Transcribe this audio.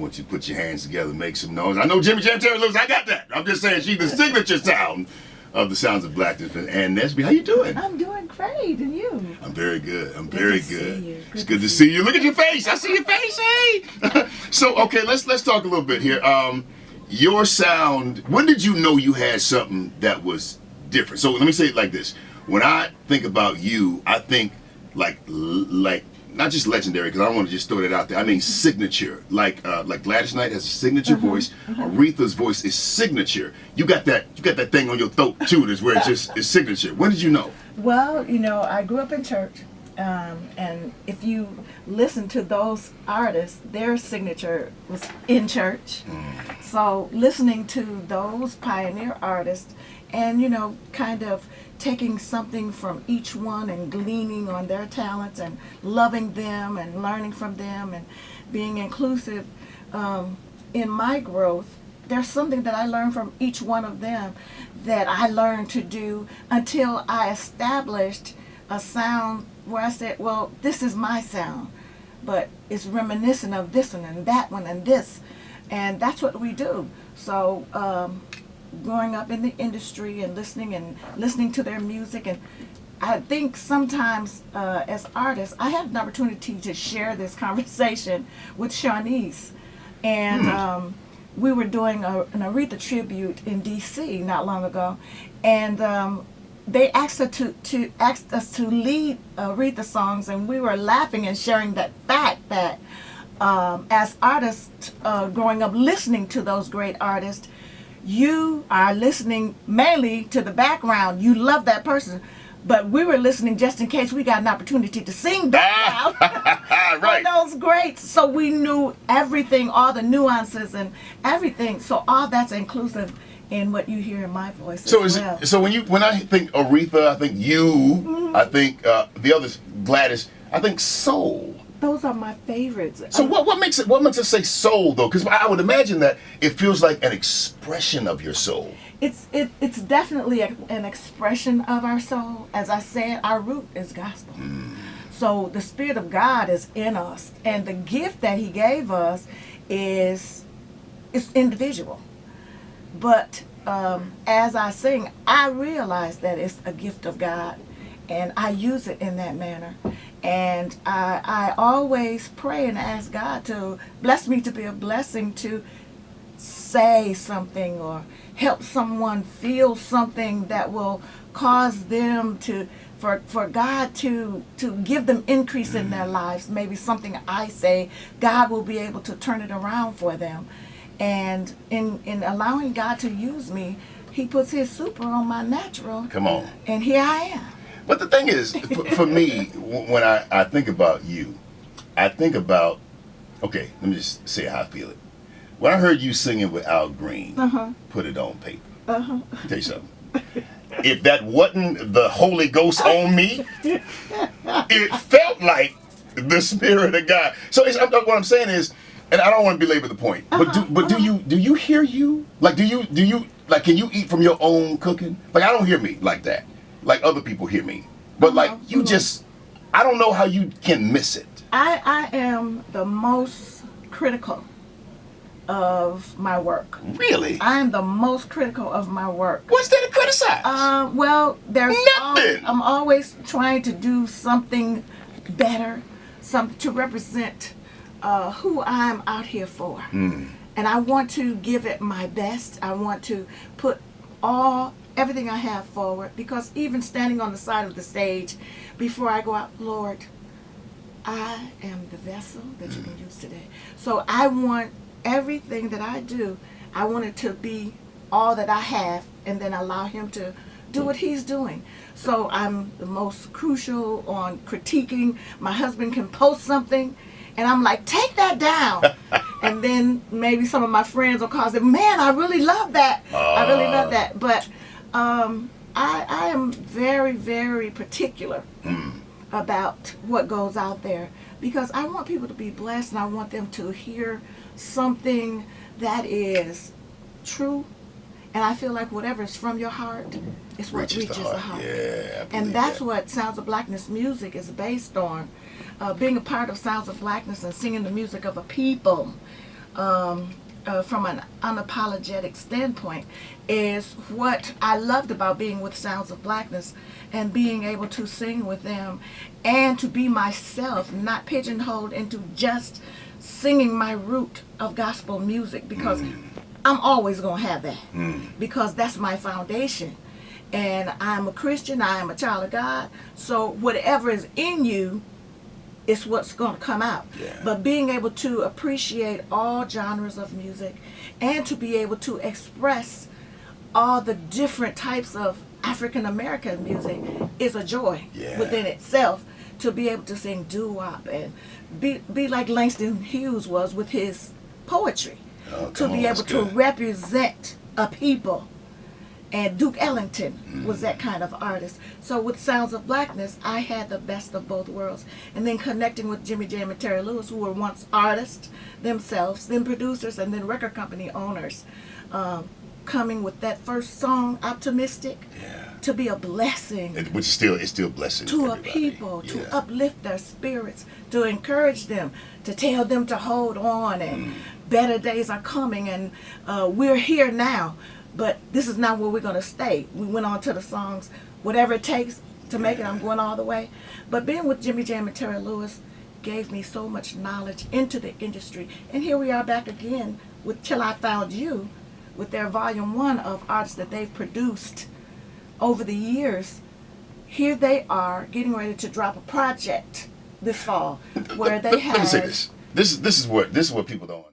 want you to put your hands together and make some noise. I know Jimmy Jam Terry looks, I got that. I'm just saying she's the signature sound of the Sounds of Blackness. And Nesby, how you doing? I'm doing great, and you? I'm very good. I'm Good very to see good. you. It's good to see you. Look at your face. I see your face. Hey. So okay, let's talk a little bit here. Your sound. When did you know you had something that was different? So let me say it like this. When I think about you, I think like not just legendary, because I don't want to just throw that out there. I mean signature. Like Gladys Knight has a signature voice. Aretha's voice is signature. You got that thing on your throat too. That's where it just is signature. When did you know? Well, I grew up in church, and if you listen to those artists, their signature was in church. So listening to those pioneer artists, and kind of taking something from each one and gleaning on their talents and loving them and learning from them and being inclusive in my growth. There's something that I learned from each one of them that I learned to do until I established a sound where I said, well, this is my sound, but it's reminiscent of this one and that one and this. And that's what we do. So growing up in the industry and listening to their music, and I think sometimes as artists, I had an opportunity to share this conversation with Shawnee's, and we were doing an Aretha tribute in D.C. not long ago, and they asked us to lead Aretha songs, and we were laughing and sharing that fact that as artists growing up listening to those great artists, you are listening mainly to the background. You love that person, but we were listening just in case we got an opportunity to sing background Right. on those greats. So we knew everything, all the nuances and everything. So all that's inclusive in what you hear in my voice. So as well. so when I think Aretha, I think you, I think the others, Gladys, I think soul. Those are my favorites. So what makes it say soul though? Because I would imagine that it feels like an expression of your soul. It's definitely an expression of our soul. As I said, our root is gospel. So the Spirit of God is in us, and the gift that He gave us is individual. But as I sing, I realize that it's a gift of God, and I use it in that manner. And I always pray and ask God to bless me to be a blessing, to say something or help someone feel something that will cause them for God to give them increase in their lives. Maybe something I say, God will be able to turn it around for them. And in allowing God to use me, He puts His super on my natural. Come on. And here I am. But the thing is, for me, when I think about you, I think about, okay, let me just say how I feel it. When I heard you singing with Al Green, Put It On Paper, I'll tell you something. If that wasn't the Holy Ghost on me, it felt like the Spirit of God. So what I'm saying is, and I don't want to belabor the point, but do you hear you? Like do you like, can you eat from your own cooking? Like I don't hear me like that. Like other people hear me, but like you just, I don't know how you can miss it. I am the most critical of my work. Really? I am the most critical of my work. What's there to criticize? Well, there's nothing. I'm always trying to do something better, something to represent who I'm out here for. And I want to give it my best. I want to put everything I have forward, because even standing on the side of the stage, before I go out, Lord, I am the vessel that you can use today. So I want everything that I do, I want it to be all that I have, and then allow Him to do what He's doing. So I'm the most crucial on critiquing. My husband can post something, and I'm like, take that down. And then maybe some of my friends will call and say, man, I really love that. I really love that. But I am very, very particular about what goes out there, because I want people to be blessed, and I want them to hear something that is true. And I feel like whatever is from your heart is what reaches the heart. Yeah, and that's what Sounds of Blackness music is based on. Being a part of Sounds of Blackness and singing the music of a people, from an unapologetic standpoint, is what I loved about being with Sounds of Blackness and being able to sing with them and to be myself, not pigeonholed into just singing my root of gospel music, because I'm always going to have that, because that's my foundation. And I'm a Christian, I am a child of God, so whatever is in you is what's going to come out. Yeah. But being able to appreciate all genres of music and to be able to express all the different types of African American music is a joy within itself. To be able to sing doo-wop and be like Langston Hughes was with his poetry, to be able to represent a people. And Duke Ellington was that kind of artist. So with Sounds of Blackness, I had the best of both worlds. And then connecting with Jimmy Jam and Terry Lewis, who were once artists themselves, then producers, and then record company owners, coming with that first song, Optimistic, to be a blessing. Which is still a blessing to everybody. a people, to uplift their spirits, to encourage them, to tell them to hold on, and better days are coming, and we're here now. But this is not where we're going to stay. We went on to the songs, Whatever It Takes to Make It, I'm Going All the Way. But being with Jimmy Jam and Terry Lewis gave me so much knowledge into the industry. And here we are back again with Till I Found You, with their volume 1 of artists that they've produced over the years. Here they are getting ready to drop a project this fall where they have... Let me say this. This is what people don't